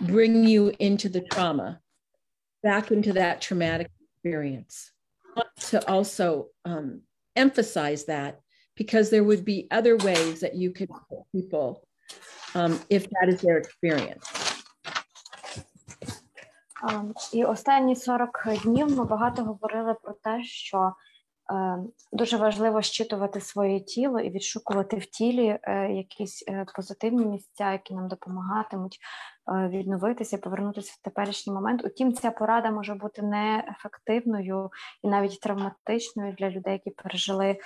bring you into the trauma, back into that traumatic experience. I want to also emphasize that, because there would be other ways that you could help people if that is their experience. І останні 40 днів ми багато говорили про те, що дуже важливо щитувати своє тіло і відшукувати в тілі якісь позитивні місця, які нам допомагатимуть відновитися, повернутися в теперішній момент. Утім, ця порада може бути неефективною і навіть травматичною для людей, які пережили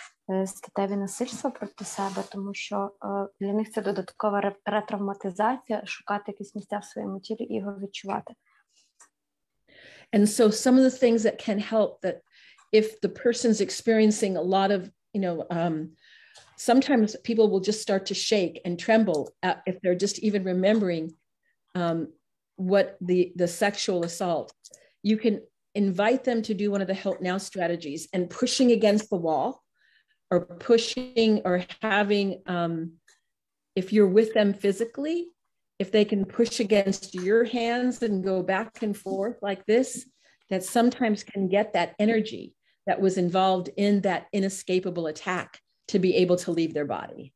статеві насильства проти себе, тому що для них це додаткова ретравматизація, шукати якісь місця в своєму тілі і його відчувати. And so some of the things that can help, that if the person's experiencing a lot of, sometimes people will just start to shake and tremble if they're just even remembering what the sexual assault. You can invite them to do one of the help now strategies, and pushing against the wall, or pushing, or having, if you're with them physically, if they can push against your hands and go back and forth like this, that sometimes can get that energy that was involved in that inescapable attack to be able to leave their body.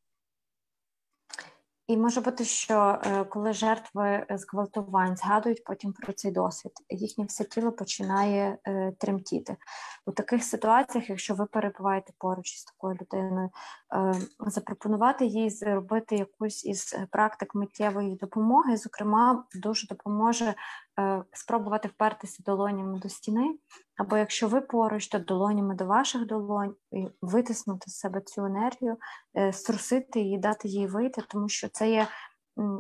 І може бути, що коли жертви згвалтувань згадують потім про цей досвід, їхнє все тіло починає тремтіти. У таких ситуаціях, якщо ви перебуваєте поруч із такою людиною, запропонувати їй зробити якусь із практик миттєвої допомоги, зокрема, дуже допоможе спробувати впертися долонями до стіни, або якщо ви поруч, то долонями до ваших долонь, і витиснути з себе цю енергію, струсити її, дати їй вийти, тому що це є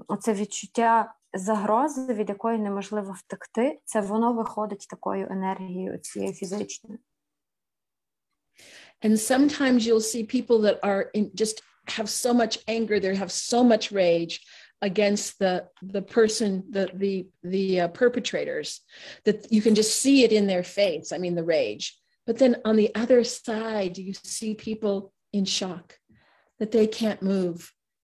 оце відчуття загрози, від якої неможливо втекти, це воно виходить такою енергією цією фізичною. And sometimes you'll see people that are just have so much anger, they have so much rage against the person, the perpetrators, that you can just see it in their face. I mean, the rage. But then on the other side, you see people in shock, that they can't move.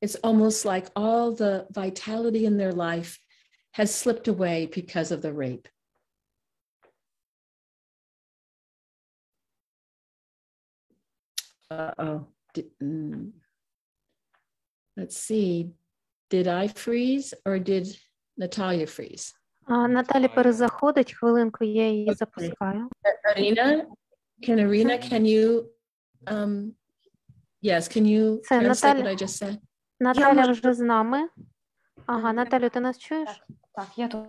It's almost like all the vitality in their life has slipped away because of the rape. Let's see. Did I freeze or did Natalia freeze? Наталі перезаходить, хвилинку я її запускаю. Arina, can you, yes, can you translate what I just said? Наталя вже з нами. Ага, Наталю, ти нас чуєш? Так, я тут.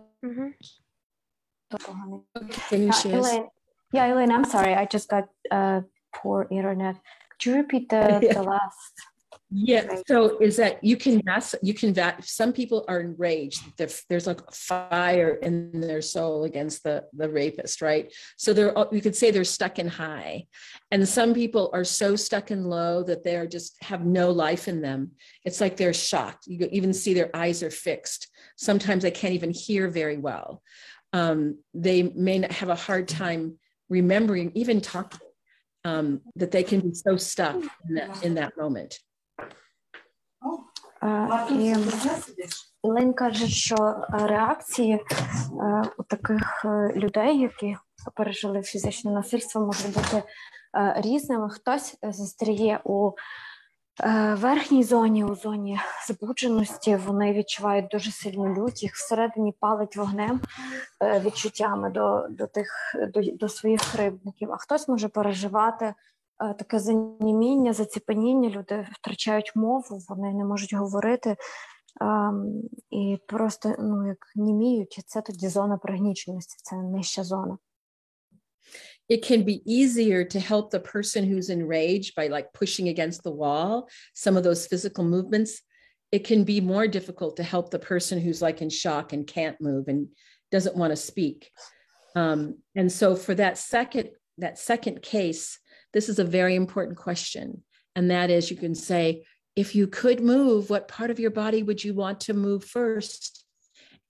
Can you share? Yeah, Elaine, I'm sorry, I just got poor internet. Could you repeat the last Yeah, so is that some people are enraged. There's like fire in their soul against the rapist, right? So you could say they're stuck in high. And some people are so stuck in low that they are just have no life in them. It's like they're shocked. You even see their eyes are fixed. Sometimes they can't even hear very well. They may not have a hard time remembering, even talking, that they can be so stuck in that moment. І Лейн каже, що реакції у таких людей, які пережили фізичне насильство, можуть бути різними. Хтось застряє у верхній зоні, у зоні збудженості, вони відчувають дуже сильну лють, їх всередині палить вогнем, відчуттями до своїх кривдників. А хтось може переживати таке заніміння, заціпеніння, люди втрачають мову, вони не можуть говорити і просто як німіють. І це тоді зона пригніченості, це нижча зона. It can be easier to help the person who's enraged by like pushing against the wall, some of those physical movements. It can be more difficult to help the person who's like in shock and can't move and doesn't want to speak. And so for that second case, this is a very important question. And that is, you can say, if you could move, what part of your body would you want to move first?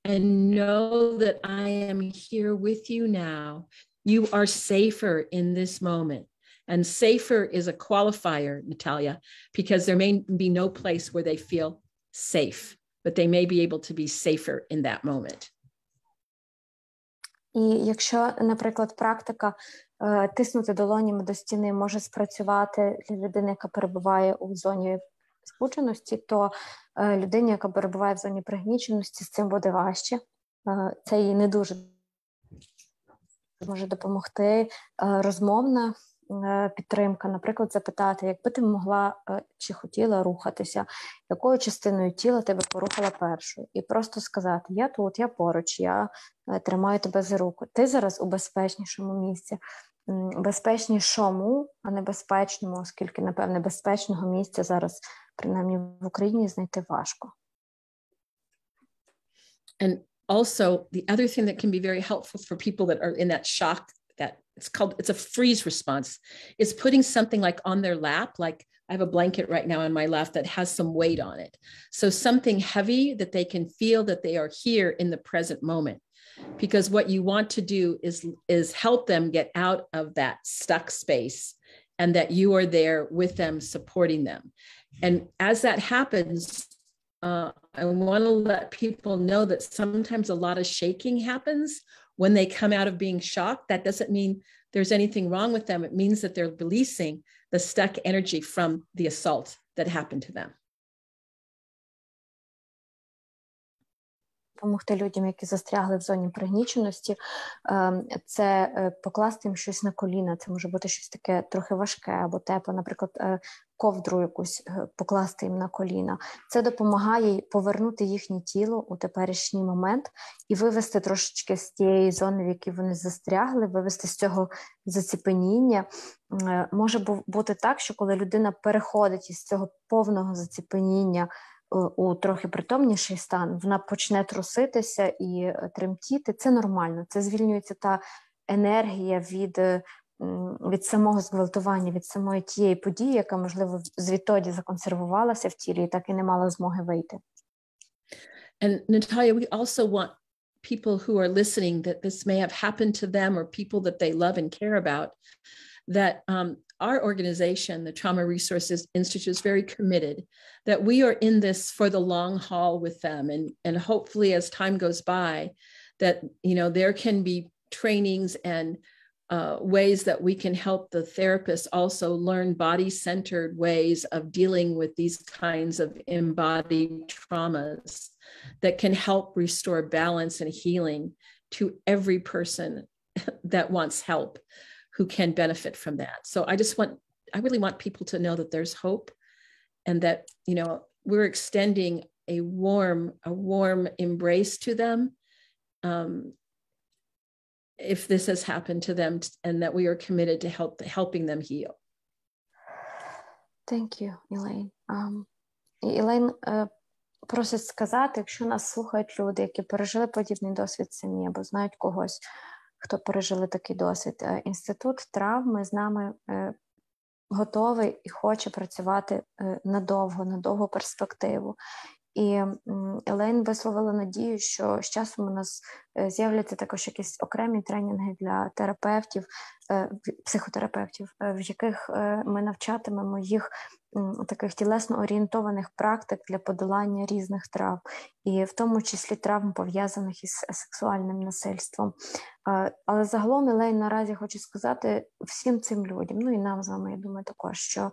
And know that I am here with you now. You are safer in this moment. And safer is a qualifier, Natalia, because there may be no place where they feel safe, but they may be able to be safer in that moment. І якщо, наприклад, практика тиснути долонями до стіни може спрацювати для людини, яка перебуває у зоні збудженості, то людині, яка перебуває в зоні пригніченості, з цим буде важче. Це їй не дуже може допомогти розмовна підтримка, наприклад, запитати, якби ти могла чи хотіла рухатися, якою частиною тіла тебе порухала першою. І просто сказати, я тут, я поруч, я тримаю тебе за руку. Ти зараз у безпечнішому місці. Безпечнішому, а не безпечному, оскільки, напевне, безпечного місця зараз, принаймні в Україні, знайти важко. And also, the other thing that can be very helpful for people that are in that shock, that it's a freeze response, is putting something like on their lap, like I have a blanket right now on my lap that has some weight on it. So something heavy that they can feel that they are here in the present moment. Because what you want to do is help them get out of that stuck space and that you are there with them, supporting them. And as that happens, I want to let people know that sometimes a lot of shaking happens when they come out of being shocked. That doesn't mean there's anything wrong with them. It means that they're releasing the stuck energy from the assault that happened to them. Допомогти людям, які застрягли в зоні пригніченості, це покласти їм щось на коліна. Це може бути щось таке трохи важке або тепле, наприклад, ковдру якусь покласти їм на коліна. Це допомагає повернути їхнє тіло у теперішній момент і вивести трошечки з тієї зони, в якій вони застрягли, вивести з цього заціпеніння. Може бути так, що коли людина переходить із цього повного заціпеніння у трохи притомніший стан, вона почне труситися і тремтіти. Це нормально. Це звільнюється та енергія від самого згвалтування, від самої тієї події, яка, можливо, звідтоді законсервувалася в тілі і так і не мала змоги вийти. And Natalia, we also want people who are listening that this may have happened to them or people that they love and care about, that our organization, the Trauma Resources Institute, is very committed that we are in this for the long haul with them. And hopefully as time goes by, that, you know, there can be trainings and ways that we can help the therapists also learn body-centered ways of dealing with these kinds of embodied traumas that can help restore balance and healing to every person that wants help, who can benefit from that. So I really want people to know that there's hope and that, you know, we're extending a warm embrace to them if this has happened to them, and that we are committed to helping them heal. Thank you, Elaine. Ілейн просить сказати, якщо нас слухають люди, які пережили подібний досвід самі, або знають когось, хто пережили такий досвід, інститут травми з нами готовий і хоче працювати на довгу перспективу. І Елейн висловила надію, що з часом у нас з'являться також якісь окремі тренінги для терапевтів, психотерапевтів, в яких ми навчатимемо їх таких тілесно орієнтованих практик для подолання різних травм, і в тому числі травм, пов'язаних із сексуальним насильством. Але загалом Елейн наразі хочу сказати всім цим людям, ну і нам з вами, я думаю, також, що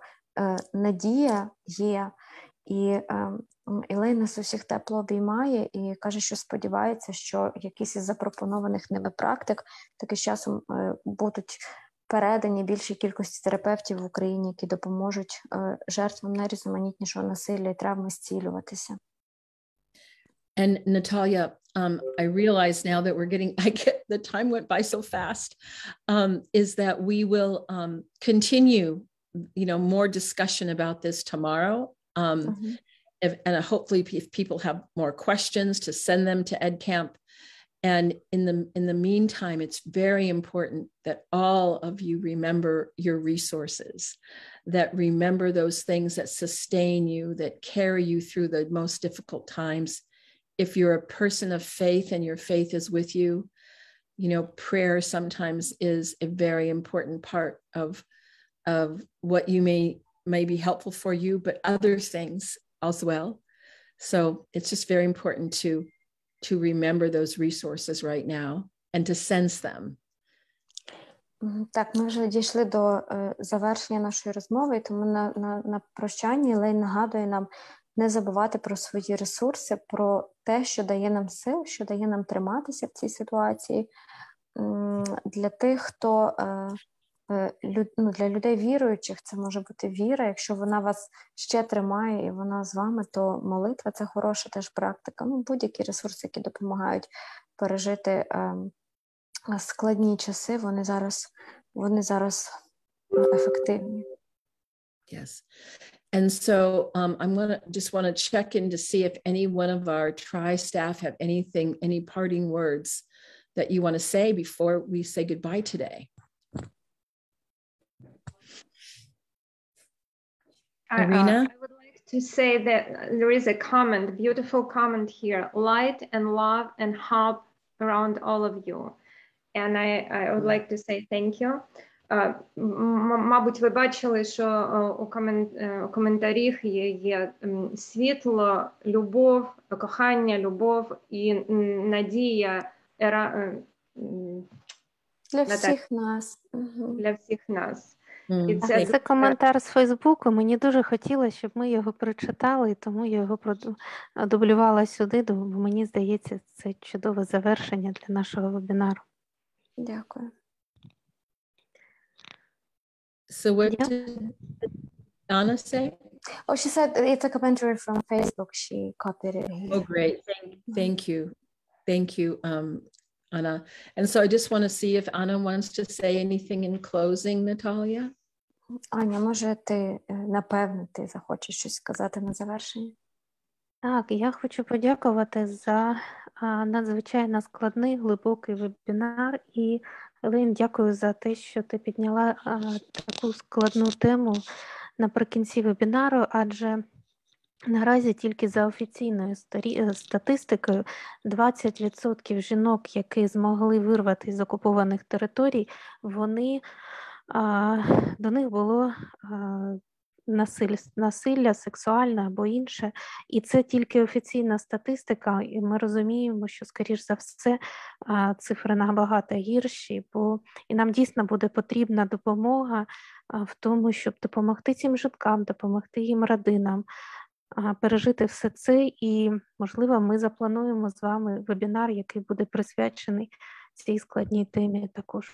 надія є, і Елейн нас усіх тепло обіймає і каже, що сподівається, що якісь із запропонованих ними практик таки з часом будуть передані більшій кількості терапевтів в Україні, які допоможуть жертвам найрізноманітнішого насилля і травми зцілюватися. And Natalia, I realize now that the time went by so fast, is that we will continue, more discussion about this tomorrow. And hopefully if people have more questions, to send them to EdCamp. And in the meantime, it's very important that all of you remember your resources, that remember those things that sustain you, that carry you through the most difficult times. If you're a person of faith and your faith is with you, prayer sometimes is a very important part of what you may be helpful for you, but other things as well. So it's just very important to remember those resources right now and to sense them. Так, ми вже дійшли до завершення нашої розмови, тому на прощанні Елейн нагадує нам не забувати про свої ресурси, про те, що дає нам сил, що дає нам триматися в цій ситуації. Для тих, хто для людей віруючих, це може бути віра. Якщо вона вас ще тримає і вона з вами, то молитва – це хороша теж практика. Будь-які ресурси, які допомагають пережити складні часи, вони зараз ефективні. Yes. And so I'm just want to check in to see if any one of our staff have any parting words that you want to say before we say goodbye today. Irina? I would like to say that there is a beautiful comment here, light and love and hope around all of you. And I would like to say thank you. Мабуть, ви бачили, що у коментарях є світло, любов, кохання, любов і надія для всіх нас. Для всіх нас. І це коментар з Фейсбуку. Мені дуже хотілося, щоб ми його прочитали, і тому я його продублювала сюди, бо мені здається, це чудове завершення для нашого вебінару. Дякую. So what did Anna say? Oh, she said it's a commentary from Facebook. She copied it here. Oh, great. Thank you. Thank you, Anna. And so I just want to see if Anna wants to say anything in closing, Natalia. Аня, може напевно, ти захочеш щось сказати на завершення? Так, я хочу подякувати за надзвичайно складний, глибокий вебінар. І, Елейн, дякую за те, що ти підняла таку складну тему наприкінці вебінару, адже наразі тільки за офіційною статистикою 20% жінок, які змогли вирвати з окупованих територій, до них було насилля сексуальне або інше. І це тільки офіційна статистика, і ми розуміємо, що, скоріш за все, цифри набагато гірші, бо і нам дійсно буде потрібна допомога в тому, щоб допомогти цим жінкам, допомогти їм родинам пережити все це. І, можливо, ми заплануємо з вами вебінар, який буде присвячений цій складній темі також.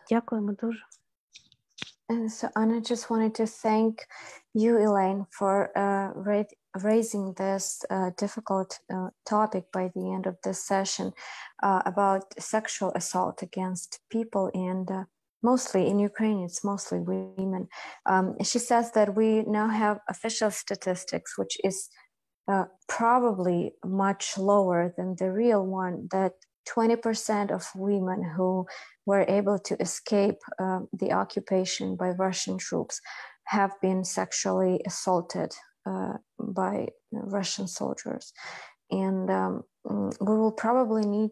Дякуємо дуже. And so Anna just wanted to thank you, Elaine, for raising this difficult topic by the end of this session about sexual assault against people and mostly in Ukraine, it's mostly women. She says that we now have official statistics, which is probably much lower than the real one, that 20% of women who were able to escape the occupation by Russian troops have been sexually assaulted by Russian soldiers. And we will probably need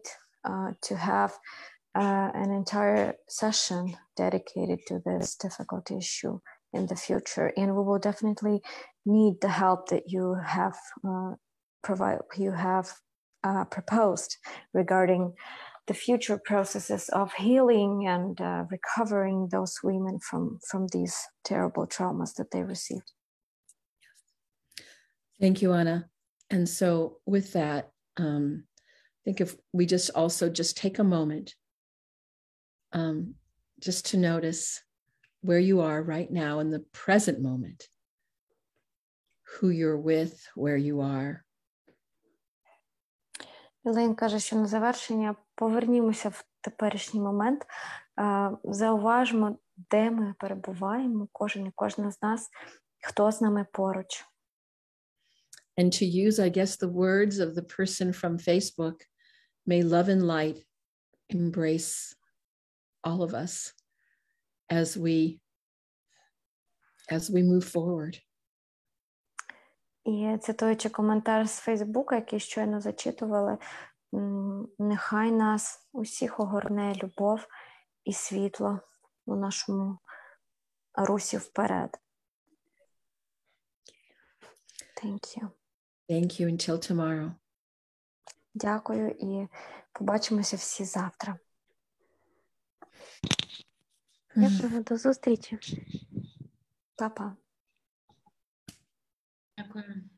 to have an entire session dedicated to this difficult issue in the future. And we will definitely need the help that you have proposed regarding the future processes of healing and recovering those women from these terrible traumas that they received. Thank you, Anna. And so with that, I think if we just take a moment just to notice where you are right now in the present moment, who you're with, where you are. Елейн каже, що на завершення повернімося в теперішній момент, зауважимо, де ми перебуваємо, кожен і кожна з нас, хто з нами поруч. And to use, I guess, the words of the person from Facebook, may love and light embrace all of us as we move forward. І цитуючи коментар з Фейсбука, який щойно зачитували, нехай нас усіх огорне любов і світло у нашому русі вперед. Thank you. Thank you until tomorrow. Дякую і побачимося всі завтра. Дякую, до зустрічі. Па-па. Дякую.